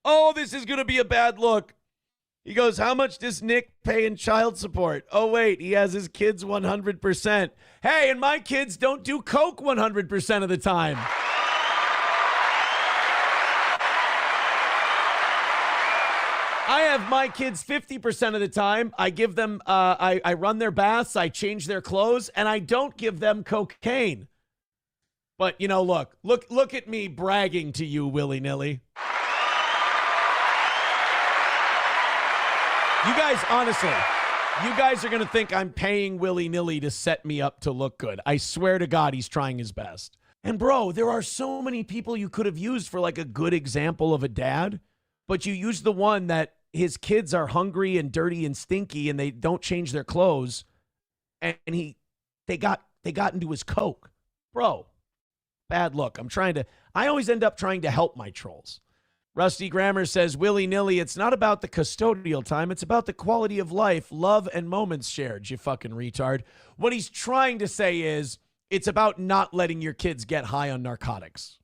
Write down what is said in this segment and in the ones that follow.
Oh, this is going to be a bad look. He goes, how much does Nick pay in child support? Oh, wait, he has his kids 100%. Hey, and my kids don't do coke 100% of the time. I have my kids 50% of the time. I give them, I run their baths, I change their clothes, and I don't give them cocaine. But, you know, look at me bragging to you willy-nilly. You guys, honestly, you guys are going to think I'm paying willy-nilly to set me up to look good. I swear to God, he's trying his best. And, bro, there are so many people you could have used for, like, a good example of a dad, but you use the one that his kids are hungry and dirty and stinky and they don't change their clothes, and they got into his coke. Bro, bad look. I always end up trying to help my trolls. Rusty Grammar says, willy-nilly, it's not about the custodial time. It's about the quality of life, love, and moments shared, you fucking retard. What he's trying to say is it's about not letting your kids get high on narcotics,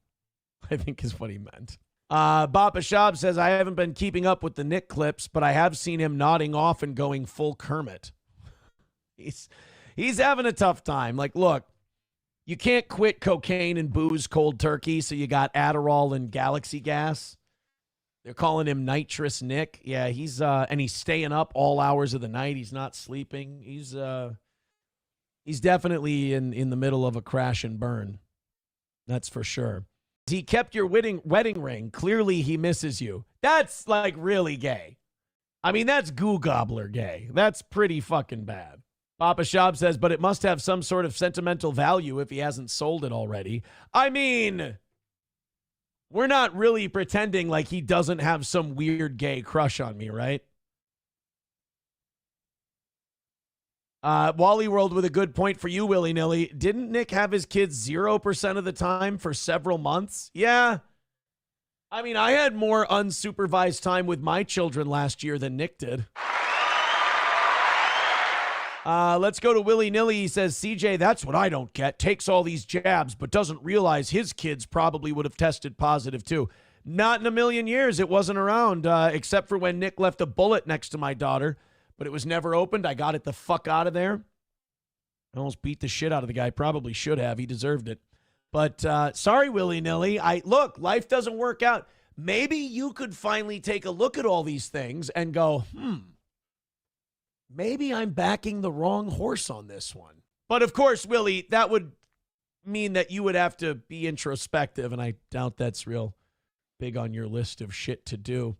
I think is what he meant. Bapa Shab says, I haven't been keeping up with the Nick clips, but I have seen him nodding off and going full Kermit. He's having a tough time. Like, look, you can't quit cocaine and booze cold turkey, so you got Adderall and Galaxy gas. They're calling him Nitrous Nick. Yeah, he's staying up all hours of the night. He's not sleeping. He's definitely in the middle of a crash and burn. That's for sure. He kept your wedding ring. Clearly he misses you. That's like really gay. I mean, that's goo gobbler gay. That's pretty fucking bad. Papa Shab says, but it must have some sort of sentimental value if he hasn't sold it already. I mean, we're not really pretending like he doesn't have some weird gay crush on me, right? Wally World with a good point for you, willy-nilly. Didn't Nick have his kids 0% of the time for several months? Yeah. I mean, I had more unsupervised time with my children last year than Nick did. Let's go to willy-nilly. He says, CJ, that's what I don't get. Takes all these jabs, but doesn't realize his kids probably would have tested positive too. Not in a million years. It wasn't around, except for when Nick left a bullet next to my daughter. But it was never opened. I got it the fuck out of there. I almost beat the shit out of the guy. Probably should have. He deserved it. But sorry, willy-nilly. Look, life doesn't work out. Maybe you could finally take a look at all these things and go, maybe I'm backing the wrong horse on this one. But of course, Willie, that would mean that you would have to be introspective, and I doubt that's real big on your list of shit to do.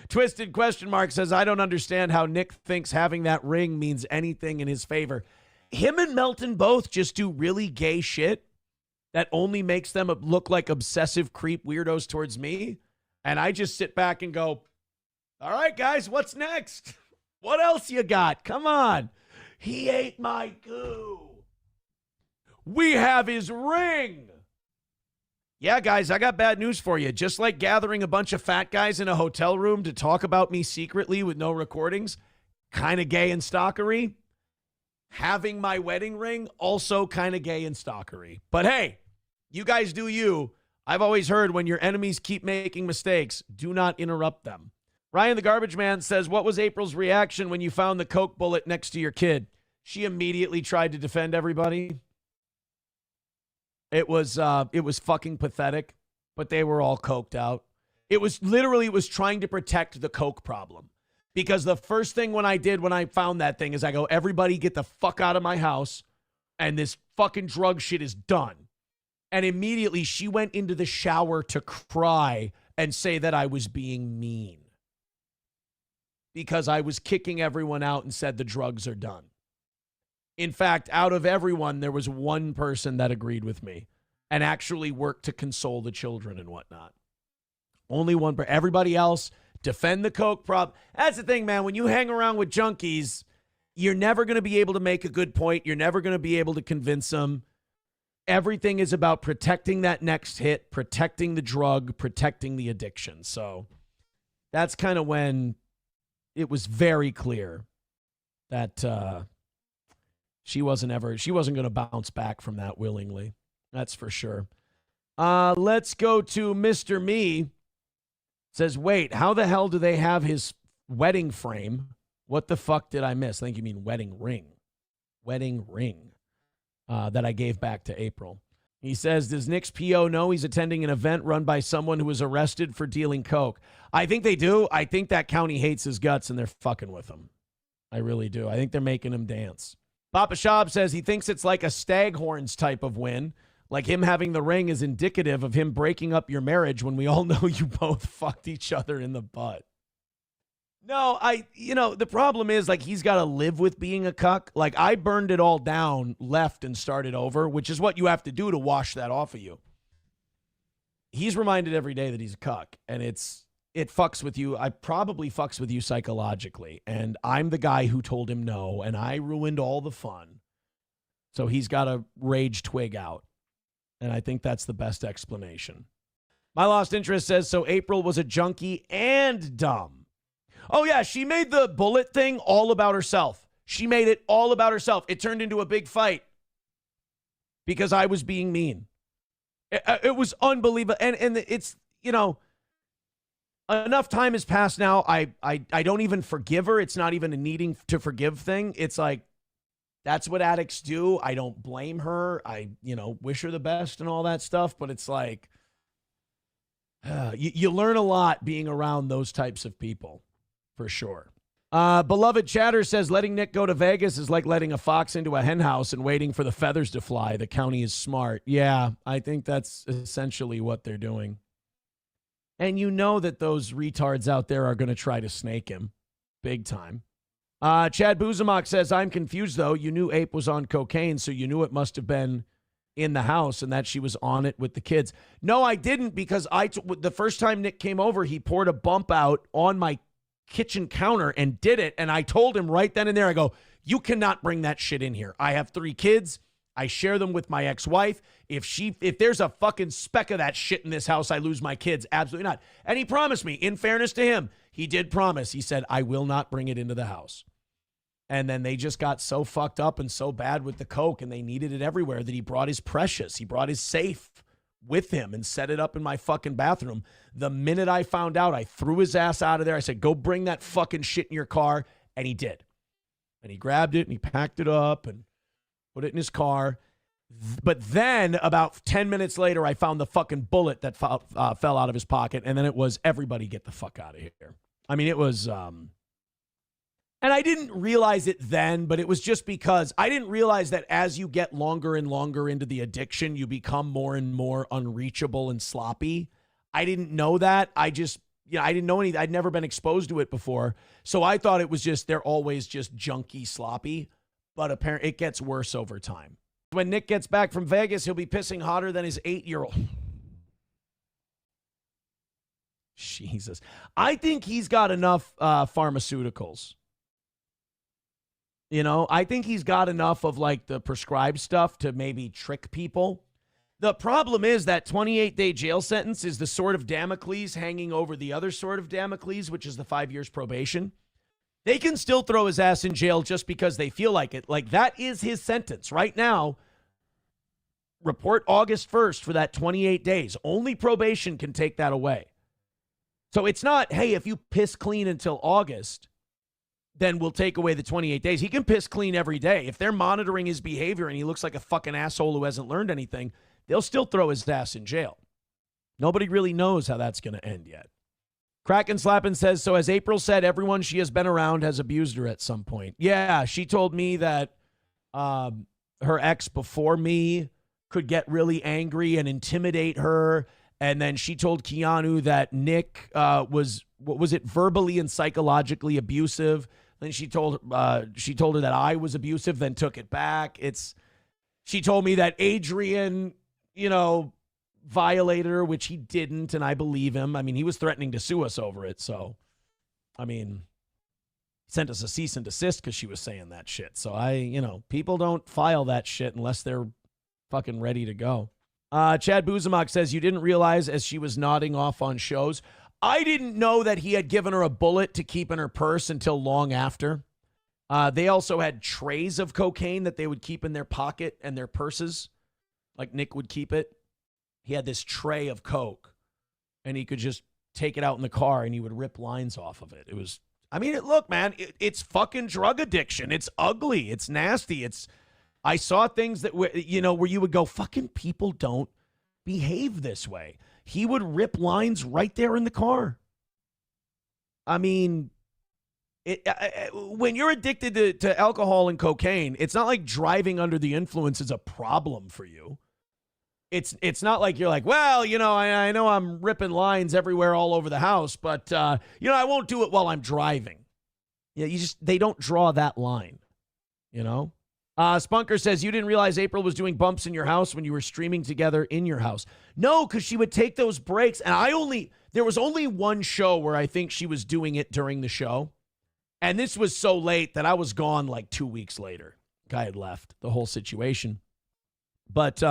Twisted question mark says, I don't understand how Nick thinks having that ring means anything in his favor. Him and Melton both just do really gay shit that only makes them look like obsessive creep weirdos towards me. And I just sit back and go, all right, guys, what's next? What else you got? Come on. He ate my goo. We have his ring. Yeah, guys, I got bad news for you. Just like gathering a bunch of fat guys in a hotel room to talk about me secretly with no recordings, kind of gay and stalkery. Having my wedding ring, also kind of gay and stalkery. But hey, you guys do you. I've always heard when your enemies keep making mistakes, do not interrupt them. Ryan the Garbage Man says, what was April's reaction when you found the Coke bullet next to your kid? She immediately tried to defend everybody. It was fucking pathetic, but they were all coked out. It was trying to protect the coke problem. Because the first thing when I found that thing is I go, everybody get the fuck out of my house and this fucking drug shit is done. And immediately she went into the shower to cry and say that I was being mean. Because I was kicking everyone out and said the drugs are done. In fact, out of everyone, there was one person that agreed with me and actually worked to console the children and whatnot. Only one. Everybody else, defend the coke problem. That's the thing, man. When you hang around with junkies, you're never going to be able to make a good point. You're never going to be able to convince them. Everything is about protecting that next hit, protecting the drug, protecting the addiction. So that's kind of when it was very clear that she wasn't going to bounce back from that willingly. That's for sure. Let's go to Mr. Me. Says, wait, how the hell do they have his wedding frame? What the fuck did I miss? I think you mean wedding ring. Wedding ring that I gave back to April. He says, does Nick's PO know he's attending an event run by someone who was arrested for dealing coke? I think they do. I think that county hates his guts and they're fucking with him. I really do. I think they're making him dance. Papa Shab says he thinks it's like a Staghorns type of win. Like him having the ring is indicative of him breaking up your marriage when we all know you both fucked each other in the butt. No, the problem is, like, he's got to live with being a cuck. Like, I burned it all down, left, and started over, which is what you have to do to wash that off of you. He's reminded every day that he's a cuck, and it fucks with you. I probably fucks with you psychologically, and I'm the guy who told him no, and I ruined all the fun. So he's got to rage twig out, and I think that's the best explanation. My Lost Interest says, so April was a junkie and dumb. Oh, yeah, she made the bullet thing all about herself. She made it all about herself. It turned into a big fight because I was being mean. It was unbelievable. And it's, enough time has passed now. I don't even forgive her. It's not even a needing to forgive thing. It's like, that's what addicts do. I don't blame her. I, wish her the best and all that stuff. But it's like, you learn a lot being around those types of people. For sure. Beloved Chatter says letting Nick go to Vegas is like letting a fox into a hen house and waiting for the feathers to fly. The county is smart. Yeah, I think that's essentially what they're doing. And you know that those retards out there are going to try to snake him. Big time. Chad Buzamok says, I'm confused, though. You knew Ape was on cocaine, so you knew it must have been in the house and that she was on it with the kids. No, I didn't, because the first time Nick came over, he poured a bump out on my kitchen counter and did it. And I told him right then and there, I go, you cannot bring that shit in here. I have 3 kids. I share them with my ex-wife. If there's a fucking speck of that shit in this house, I lose my kids. Absolutely not. And he promised me, in fairness to him, he did promise. He said, I will not bring it into the house. And then they just got so fucked up and so bad with the coke and they needed it everywhere that he brought his Precious. He brought his safe with him and set it up in my fucking bathroom. The minute I found out, I threw his ass out of there. I said, go bring that fucking shit in your car. And he did. And he grabbed it and he packed it up and put it in his car. But then about 10 minutes later, I found the fucking bullet that fell out of his pocket. And then it was, everybody get the fuck out of here. I mean, it was, and I didn't realize it then, but it was just because I didn't realize that as you get longer and longer into the addiction, you become more and more unreachable and sloppy. I didn't know that. I didn't know anything. I'd never been exposed to it before. So I thought it was just, they're always just junky sloppy, but apparently it gets worse over time. When Nick gets back from Vegas, he'll be pissing hotter than his 8-year-old. Jesus. I think he's got enough pharmaceuticals. I think he's got enough of like the prescribed stuff to maybe trick people. The problem is that 28-day jail sentence is the sword of Damocles hanging over the other sword of Damocles, which is the 5 years probation. They can still throw his ass in jail just because they feel like it. Like, that is his sentence. Right now, report August 1st for that 28 days. Only probation can take that away. So it's not, hey, if you piss clean until August, then we'll take away the 28 days. He can piss clean every day. If they're monitoring his behavior and he looks like a fucking asshole who hasn't learned anything, they'll still throw his ass in jail. Nobody really knows how that's going to end yet. Kraken Slappin says, so as April said, everyone she has been around has abused her at some point. Yeah, she told me that her ex before me could get really angry and intimidate her. And then she told Keanu that Nick was, what was it, verbally and psychologically abusive. Then she told her that I was abusive, then took it back. She told me that Adrian, violated her, which he didn't, and I believe him. I mean, he was threatening to sue us over it. So, I mean, sent us a cease and desist because she was saying that shit. So people don't file that shit unless they're fucking ready to go. Chad Buzamok says, you didn't realize as she was nodding off on shows. I didn't know that he had given her a bullet to keep in her purse until long after. They also had trays of cocaine that they would keep in their pocket and their purses, like Nick would keep it. He had this tray of coke, and he could just take it out in the car and he would rip lines off of it. It was, I mean, look, man, it's fucking drug addiction. It's ugly. It's nasty. I saw things that were, where you would go, fucking people don't behave this way. He would rip lines right there in the car. I mean, when you're addicted to alcohol and cocaine, it's not like driving under the influence is a problem for you. It's not like you're like, well, I know I'm ripping lines everywhere all over the house, but, I won't do it while I'm driving. Yeah, they don't draw that line, Spunker says, you didn't realize April was doing bumps in your house when you were streaming together in your house. No, because she would take those breaks. And there was only one show where I think she was doing it during the show. And this was so late that I was gone like 2 weeks later. Guy had left the whole situation. But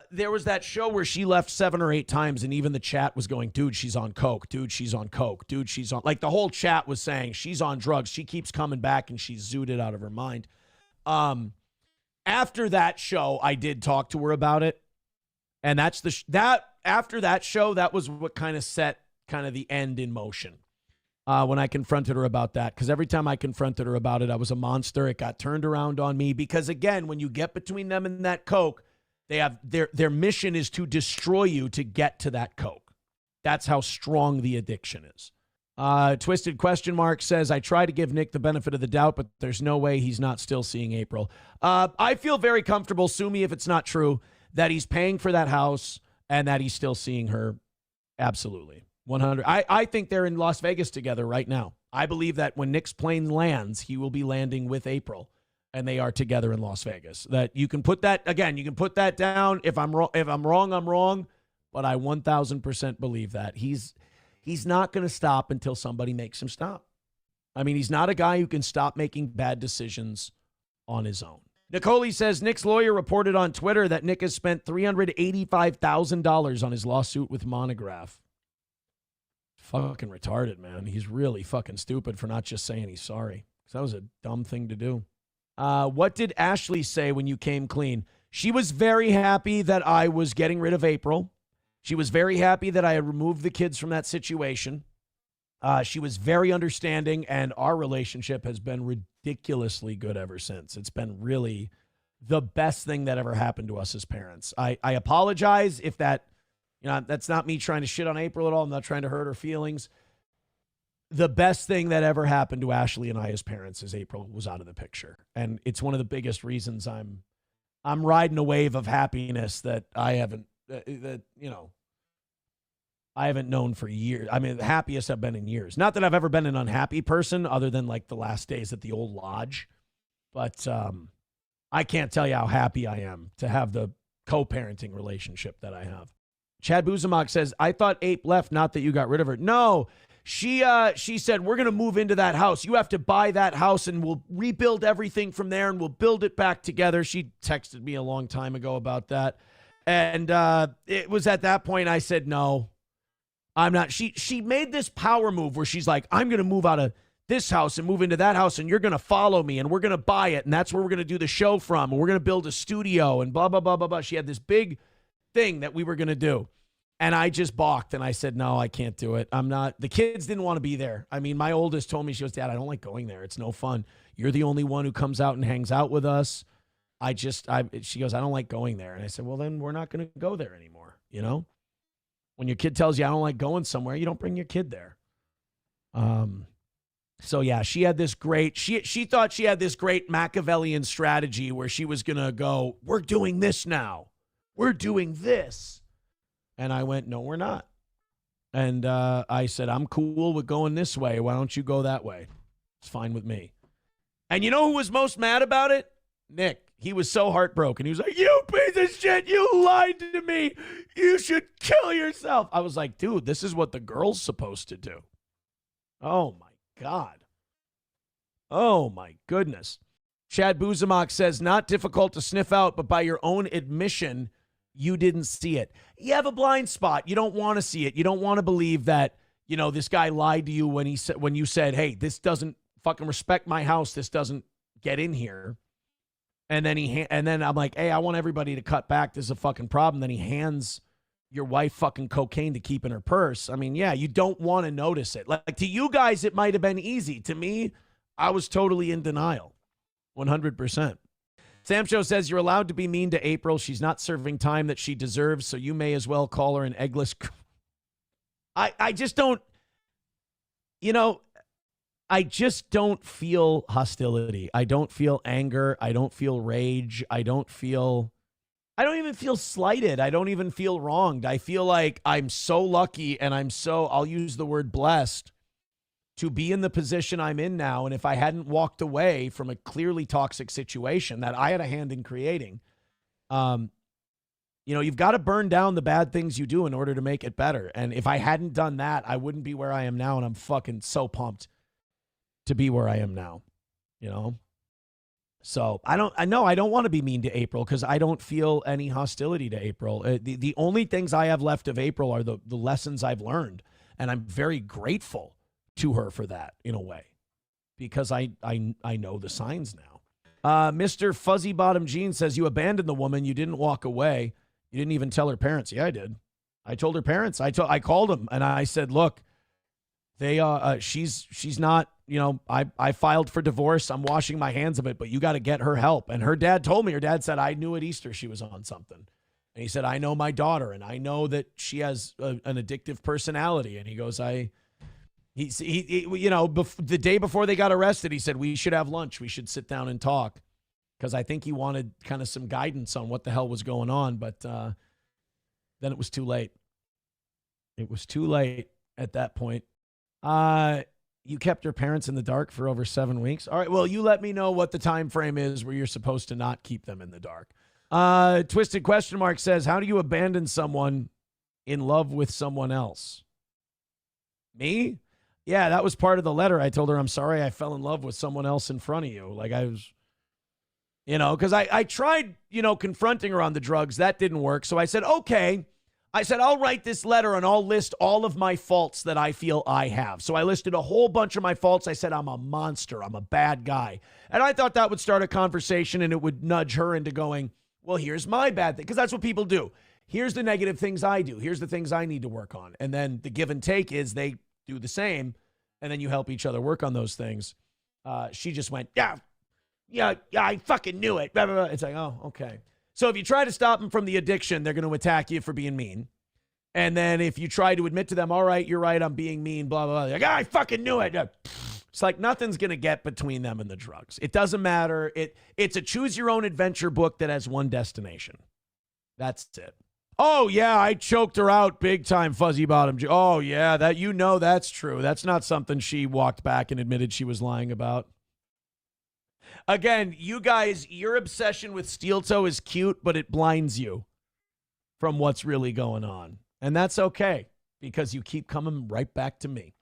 there was that show where she left 7 or 8 times, and even the chat was going, dude, she's on coke. Dude, she's on coke. Dude, she's on. Like the whole chat was saying she's on drugs. She keeps coming back, and she's zooted out of her mind. After that show, I did talk to her about it, and after that show, that was what kind of set kind of the end in motion. When I confronted her about that, because every time I confronted her about it, I was a monster. It got turned around on me because, again, when you get between them and that coke, they have their mission is to destroy you to get to that coke. That's how strong the addiction is. Twisted question mark says, I try to give Nick the benefit of the doubt, but there's no way he's not still seeing April. I feel very comfortable, sue me if it's not true, that he's paying for that house and that he's still seeing her. Absolutely. 100. I think they're in Las Vegas together right now. I believe that when Nick's plane lands, he will be landing with April. And they are together in Las Vegas. That you can put that, again, you can put that down. If I'm wrong, I'm wrong. But I 1,000% believe that. He's not going to stop until somebody makes him stop. I mean, he's not a guy who can stop making bad decisions on his own. Nicole says, Nick's lawyer reported on Twitter that Nick has spent $385,000 on his lawsuit with Monograph. Fucking retarded, man. He's really fucking stupid for not just saying he's sorry. Because that was a dumb thing to do. What did Ashley say when you came clean? She was very happy that I was getting rid of April. She was very happy that I had removed the kids from that situation. She was very understanding, and our relationship has been ridiculously good ever since. It's been really the best thing that ever happened to us as parents. I apologize if that's not me trying to shit on April at all. I'm not trying to hurt her feelings. The best thing that ever happened to Ashley and I as parents is April was out of the picture. And it's one of the biggest reasons I'm riding a wave of happiness that I haven't known for years. I mean, the happiest I've been in years. Not that I've ever been an unhappy person other than like the last days at the old lodge. But I can't tell you how happy I am to have the co-parenting relationship that I have. Chad Buzamok says, I thought Ape left, not that you got rid of her. No. She said, we're going to move into that house. You have to buy that house and we'll rebuild everything from there and we'll build it back together. She texted me a long time ago about that. And it was at that point I said, no, I'm not. She made this power move where she's like, I'm going to move out of this house and move into that house and you're going to follow me and we're going to buy it. And that's where we're going to do the show from. And we're going to build a studio and blah, blah, blah, blah, blah. She had this big thing that we were going to do. And I just balked and I said, no, I can't do it. I'm not. The kids didn't want to be there. I mean, my oldest told me, she goes, Dad, I don't like going there. It's no fun. You're the only one who comes out and hangs out with us. She goes, I don't like going there. And I said, well, then we're not going to go there anymore. When your kid tells you I don't like going somewhere, you don't bring your kid there. So yeah, she had this great, she thought she had this great Machiavellian strategy where she was going to go, we're doing this now. We're doing this. And I went, no, we're not. And I said, I'm cool with going this way. Why don't you go that way? It's fine with me. And you know who was most mad about it? Nick. He was so heartbroken. He was like, you piece of shit. You lied to me. You should kill yourself. I was like, dude, this is what the girl's supposed to do. Oh, my God. Oh, my goodness. Chad Buzamok says, not difficult to sniff out, but by your own admission, you didn't see it. You have a blind spot. You don't want to see it. You don't want to believe that, this guy lied to you when you said, hey, this doesn't fucking respect my house. This doesn't get in here. And then I'm like, hey, I want everybody to cut back. This is a fucking problem. Then he hands your wife fucking cocaine to keep in her purse, I mean, yeah, you don't want to notice it. Like to you guys, it might have been easy. To me, I was totally in denial. 100%. Sam Show says you're allowed to be mean to April. She's not serving time that she deserves, so you may as well call her an eggless. I just don't, I just don't feel hostility. I don't feel anger. I don't feel rage. I don't even feel slighted. I don't even feel wronged. I feel like I'm so lucky and I'll use the word blessed to be in the position I'm in now. And if I hadn't walked away from a clearly toxic situation that I had a hand in creating, you've got to burn down the bad things you do in order to make it better. And if I hadn't done that, I wouldn't be where I am now. And I'm fucking so pumped to be where I am now, So I don't want to be mean to April because I don't feel any hostility to April. The only things I have left of April are the lessons I've learned. And I'm very grateful to her for that in a way, because I know the signs now. Mr. Fuzzy Bottom Jeans says you abandoned the woman. You didn't walk away. You didn't even tell her parents. Yeah, I did. I told her parents. I called them and I said, look, she's not, I filed for divorce. I'm washing my hands of it, but you got to get her help. And her dad told me, her dad said, I knew at Easter she was on something. And he said, I know my daughter and I know that she has an addictive personality. And he goes, the day before they got arrested, he said, we should have lunch. We should sit down and talk. Because I think he wanted kind of some guidance on what the hell was going on. But then it was too late. It was too late at that point. You kept your parents in the dark for over 7 weeks. All right. Well, you let me know what the time frame is where you're supposed to not keep them in the dark. Twisted Question Mark says, how do you abandon someone in love with someone else? Me? Yeah, that was part of the letter. I told her, I'm sorry I fell in love with someone else in front of you. Like I was, because I tried, confronting her on the drugs. That didn't work. So I said, okay. I said, I'll write this letter and I'll list all of my faults that I feel I have. So I listed a whole bunch of my faults. I said, I'm a monster. I'm a bad guy. And I thought that would start a conversation and it would nudge her into going, well, here's my bad thing. Because that's what people do. Here's the negative things I do. Here's the things I need to work on. And then the give and take is they do the same. And then you help each other work on those things. She just went, yeah, I fucking knew it. Blah, blah, blah. It's like, oh, okay. So if you try to stop them from the addiction, they're going to attack you for being mean. And then if you try to admit to them, all right, you're right, I'm being mean, blah, blah, blah. Like, I fucking knew it. It's like nothing's going to get between them and the drugs. It doesn't matter. It's a choose your own adventure book that has one destination. That's it. Oh, yeah, I choked her out big time, Fuzzy Bottom. Oh, yeah, that's true. That's not something she walked back and admitted she was lying about. Again, you guys, your obsession with Steel Toe is cute, but it blinds you from what's really going on. And that's okay, because you keep coming right back to me.